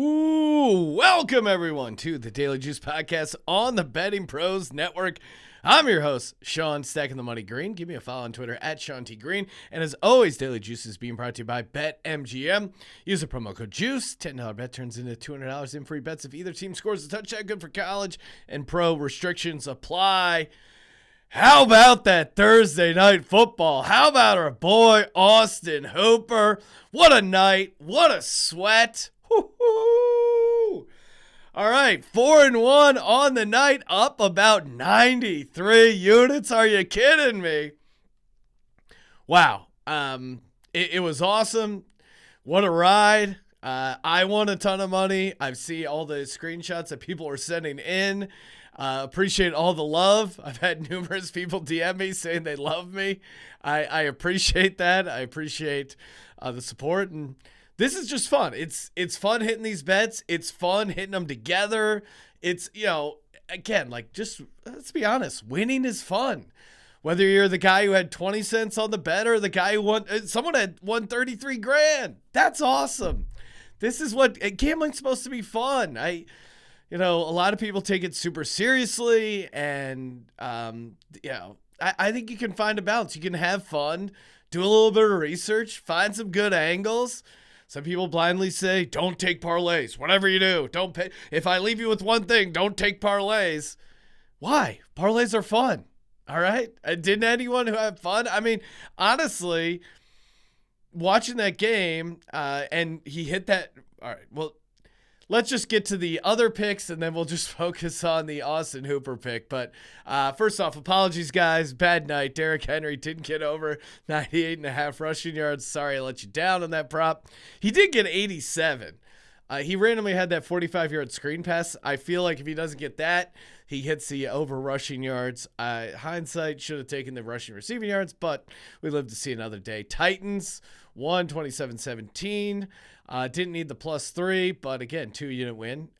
Ooh, welcome everyone to the Daily Juice Podcast on the Betting Pros Network. I'm your host, Sean Stacking the Money Green. Give me a follow on Twitter at Sean T. Green. And as always, Daily Juice is being brought to you by BetMGM. Use the promo code JUICE. $10 bet turns into $200 in free bets if either team scores a touchdown. Good for college and pro. Restrictions apply. How about that Thursday night football? How about our boy Austin Hooper? What a night. What a sweat. Woo-hoo. All right, 4-1 on the night, up about 93 units. Are you kidding me? Wow. It was awesome. What a ride. I won a ton of money. I've seen all the screenshots that people were sending in. Appreciate all the love. I've had numerous people DM me saying they love me. I appreciate that. I appreciate the support, and this is just fun. It's fun hitting these bets. It's fun hitting them together. It's, again, like, just let's be honest, winning is fun. Whether you're the guy who had 20 cents on the bet or the guy who someone had won 33 grand. That's awesome. This is what gambling's supposed to be fun. A lot of people take it super seriously, and I think you can find a balance. You can have fun, do a little bit of research, find some good angles. Some people blindly say, don't take parlays. Whatever you do, don't pay. If I leave you with one thing, don't take parlays. Why? Parlays are fun. All right? Didn't anyone who had fun? I mean, honestly, watching that game, and he hit that. All right, well, let's just get to the other picks, and then we'll just focus on the Austin Hooper pick. But first off, apologies, guys. Bad night. Derrick Henry didn't get over 98.5 rushing yards. Sorry I let you down on that prop. He did get 87. He randomly had that 45-yard screen pass. I feel like if he doesn't get that, he hits the over rushing yards. Hindsight, should have taken the rushing receiving yards, but we live to see another day. Titans won 27-17. Didn't need the +3, but again, 2-unit win.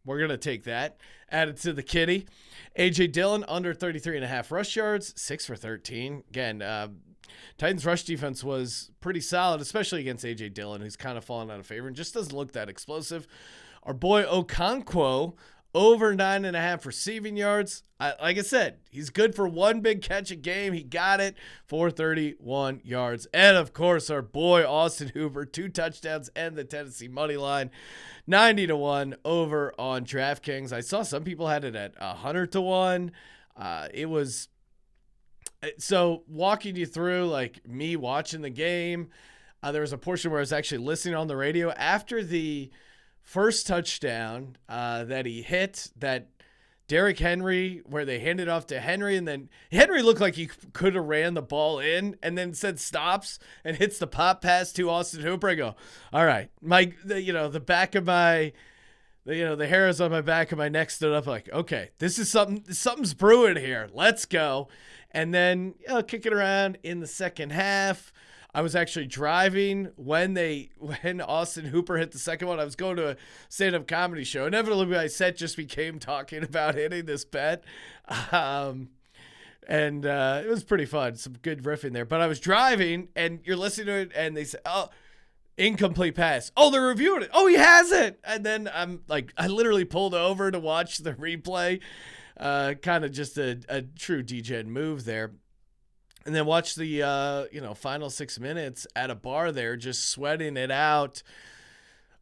We're going to take that. Added to the kitty. A.J. Dillon, under 33.5 rush yards, 6 for 13. Again, Titans' rush defense was pretty solid, especially against A.J. Dillon, who's kind of fallen out of favor and just doesn't look that explosive. Our boy Okonkwo, over 9.5 receiving yards. Like I said, he's good for one big catch a game. He got it for 31 yards. And, of course, our boy Austin Hooper, 2 touchdowns and the Tennessee money line, 90-1 over on DraftKings. I saw some people had it at 100-1. It was – so walking you through, like, me watching the game, there was a portion where I was actually listening on the radio after the – first touchdown that he hit, that Derrick Henry, where they handed off to Henry, and then Henry looked like he could have ran the ball in, and then said stops and hits the pop pass to Austin Hooper. I go, all right, the back of my, the hairs on my back of my neck stood up like, okay, this is something's brewing here. Let's go. And then kicking around in the second half. I was actually driving when Austin Hooper hit the second one. I was going to a stand-up comedy show. Inevitably, my set just became talking about hitting this bet. And it was pretty fun. Some good riffing there. But I was driving, and you're listening to it, and they say, oh, incomplete pass. Oh, they're reviewing it. Oh, he has it. And then I literally pulled over to watch the replay. Kind of just a true DGen move there. And then watch the, final 6 minutes at a bar there, just sweating it out.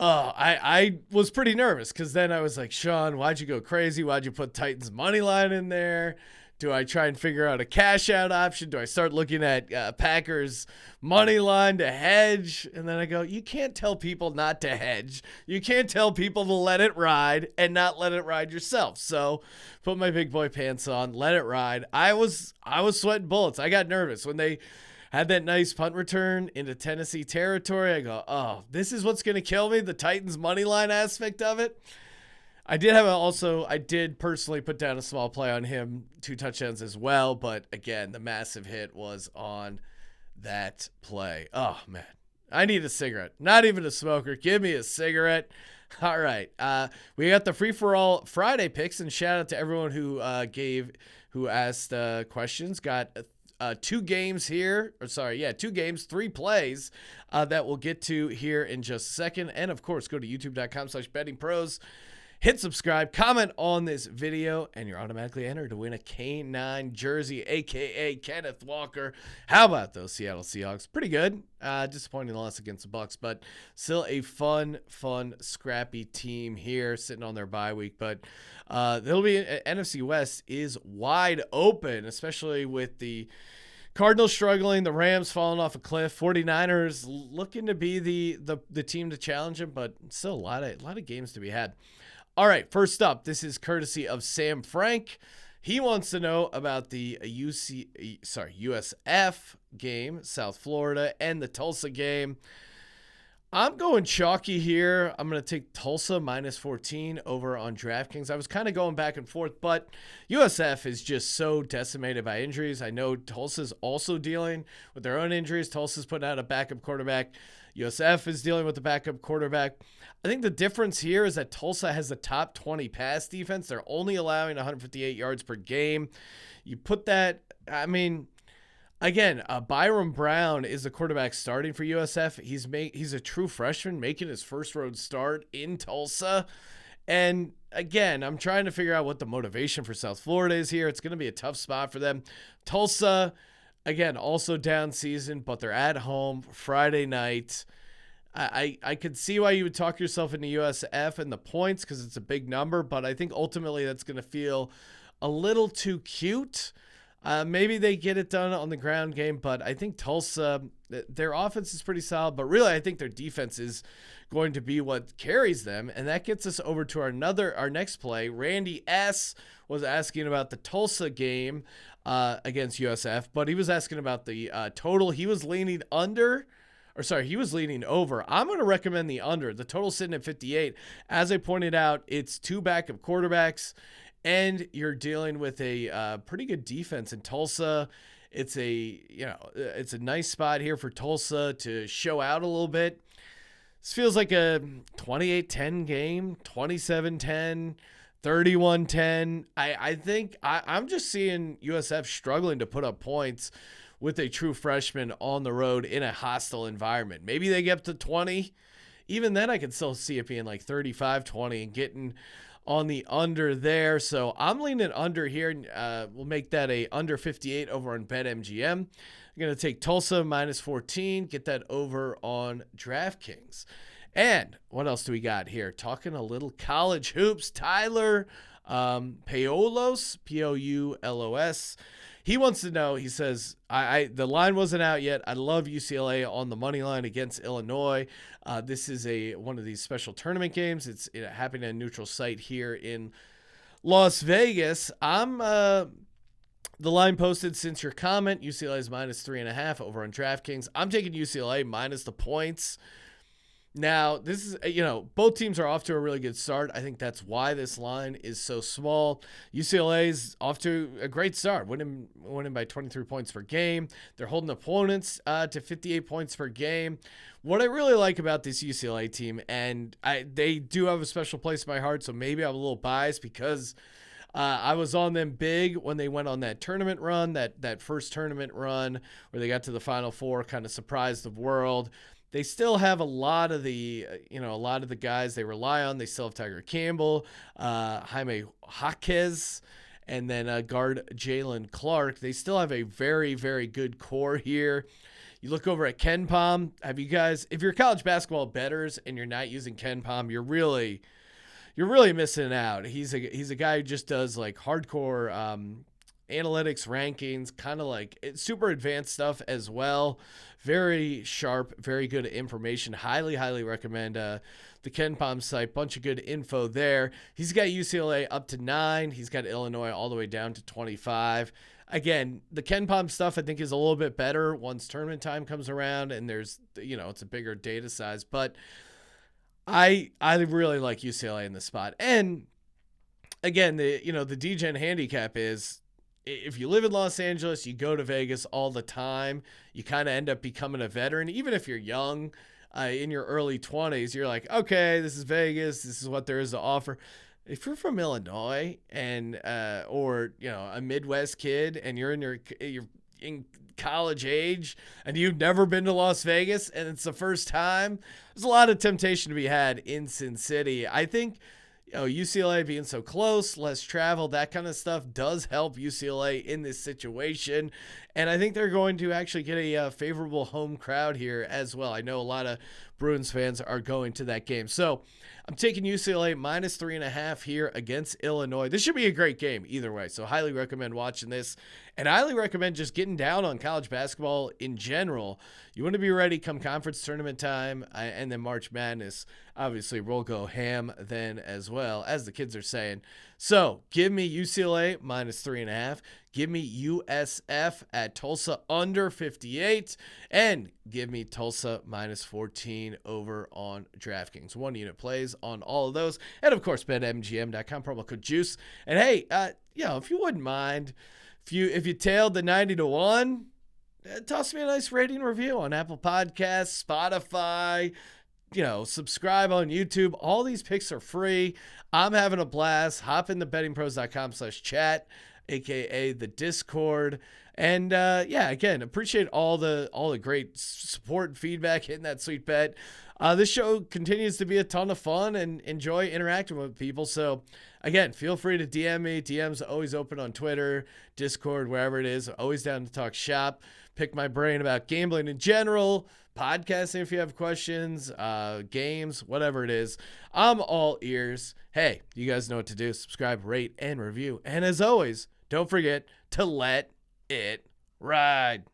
I was pretty nervous because then I was like, Sean, why'd you go crazy? Why'd you put Titans money line in there? Do I try and figure out a cash out option? Do I start looking at Packers money line to hedge? And then I go, you can't tell people not to hedge. You can't tell people to let it ride and not let it ride yourself. So put my big boy pants on, let it ride. I was sweating bullets. I got nervous when they had that nice punt return into Tennessee territory. I go, oh, this is what's going to kill me, the Titans money line aspect of it. I did personally put down a small play on him, 2 touchdowns as well. But again, the massive hit was on that play. Oh, man, I need a cigarette. Not even a smoker. Give me a cigarette. All right. We got the free-for-all Friday picks, and shout out to everyone who asked questions. Got two games here, two games, 3 plays that we'll get to here in just a second. And of course, go to youtube.com/bettingpros. Hit subscribe, comment on this video, and you're automatically entered to win a K9 jersey, a.k.a. Kenneth Walker. How about those Seattle Seahawks? Pretty good. Disappointing loss against the Bucs, but still a fun, scrappy team here sitting on their bye week. But they'll be NFC West is wide open, especially with the Cardinals struggling, the Rams falling off a cliff, 49ers looking to be the team to challenge them, but still a lot of games to be had. All right, first up, this is courtesy of Sam Frank. He wants to know about the USF game, South Florida, and the Tulsa game. I'm going chalky here. I'm going to take Tulsa -14 over on DraftKings. I was kind of going back and forth, but USF is just so decimated by injuries. I know Tulsa's also dealing with their own injuries. Tulsa's putting out a backup quarterback. USF is dealing with the backup quarterback. I think the difference here is that Tulsa has the top 20 pass defense. They're only allowing 158 yards per game. You put that, again, Byron Brown is the quarterback starting for USF. He's a true freshman making his first road start in Tulsa. And again, I'm trying to figure out what the motivation for South Florida is here. It's going to be a tough spot for them. Tulsa, again, also down season, but they're at home Friday night. I could see why you would talk yourself into USF and the points because it's a big number, but I think ultimately that's going to feel a little too cute. Maybe they get it done on the ground game, but I think Tulsa, their offense is pretty solid, but really I think their defense is going to be what carries them, and that gets us over to our next play. Randy S. was asking about the Tulsa game against USF, but he was asking about the total. He was leaning over. I'm going to recommend the under. The total sitting at 58. As I pointed out, it's 2 backup quarterbacks, and you're dealing with a pretty good defense in Tulsa. It's a nice spot here for Tulsa to show out a little bit. This feels like a 28-10 game, 27-10, 31-10. I think I'm just seeing USF struggling to put up points with a true freshman on the road in a hostile environment. Maybe they get up to 20. Even then, I could still see it being like 35-20 and getting on the under there. So I'm leaning under here. We'll make that a under 58 over on BetMGM. I'm going to take Tulsa -14, get that over on DraftKings. And what else do we got here? Talking a little college hoops. Tyler Poulos, Poulos. He wants to know, he says, the line wasn't out yet. I love UCLA on the money line against Illinois. This is one of these special tournament games. It's happening at a neutral site here in Las Vegas. The line posted since your comment, UCLA is -3.5 over on DraftKings. I'm taking UCLA minus the points. Now, this is, both teams are off to a really good start. I think that's why this line is so small. UCLA's off to a great start, winning by 23 points per game. They're holding opponents to 58 points per game. What I really like about this UCLA team, and they do have a special place in my heart, so maybe I'm a little biased because I was on them big when they went on that tournament run, that first tournament run where they got to the Final Four, kind of surprised the world. They still have a lot of the guys they rely on. They still have Tiger Campbell, Jaime Jaquez, and then guard Jalen Clark. They still have a very, very good core here. You look over at KenPom. If you're college basketball bettors and you're not using KenPom, you're really missing out. He's a guy who just does like hardcore analytics, rankings, kind of like super advanced stuff as well. Very sharp, very good information. Highly recommend the KenPom site. Bunch of good info there. He's got UCLA up to 9. He's got Illinois all the way down to 25. Again, the KenPom stuff I think is a little bit better once tournament time comes around and there's, it's a bigger data size. But I really like UCLA in this spot. And again, the DGen handicap is, if you live in Los Angeles, you go to Vegas all the time, you kind of end up becoming a veteran. Even if you're young, in your early 20s, you're like, okay, this is Vegas. This is what there is to offer. If you're from Illinois and or a Midwest kid and you're in college age and you've never been to Las Vegas and it's the first time, there's a lot of temptation to be had in Sin City. I think UCLA being so close, less travel, that kind of stuff does help UCLA in this situation. And I think they're going to actually get a favorable home crowd here as well. I know a lot of Bruins fans are going to that game. So I'm taking UCLA minus 3.5 here against Illinois. This should be a great game either way. So highly recommend watching this. And I highly recommend just getting down on college basketball in general. You want to be ready come conference tournament time and then March Madness. Obviously, we'll go ham then as well, as the kids are saying. So give me UCLA minus 3.5. Give me USF at Tulsa under 58. And give me Tulsa minus 14 over on DraftKings. 1 unit plays on all of those. And of course, betmgm.com, promo code JUICE. And hey, if you wouldn't mind, if you tailed the 90-1, toss me a nice rating review on Apple Podcasts, Spotify, subscribe on YouTube. All these picks are free. I'm having a blast. Hop into bettingpros.com/chat, aka the Discord. And again, appreciate all the great support and feedback, hitting that sweet bet. This show continues to be a ton of fun and enjoy interacting with people. So again, feel free to DM me. DM's always open on Twitter, Discord, wherever it is. Always down to talk shop, pick my brain about gambling in general, podcasting if you have questions, games, whatever it is. I'm all ears. Hey, you guys know what to do. Subscribe, rate, and review. And as always, don't forget to let it ride.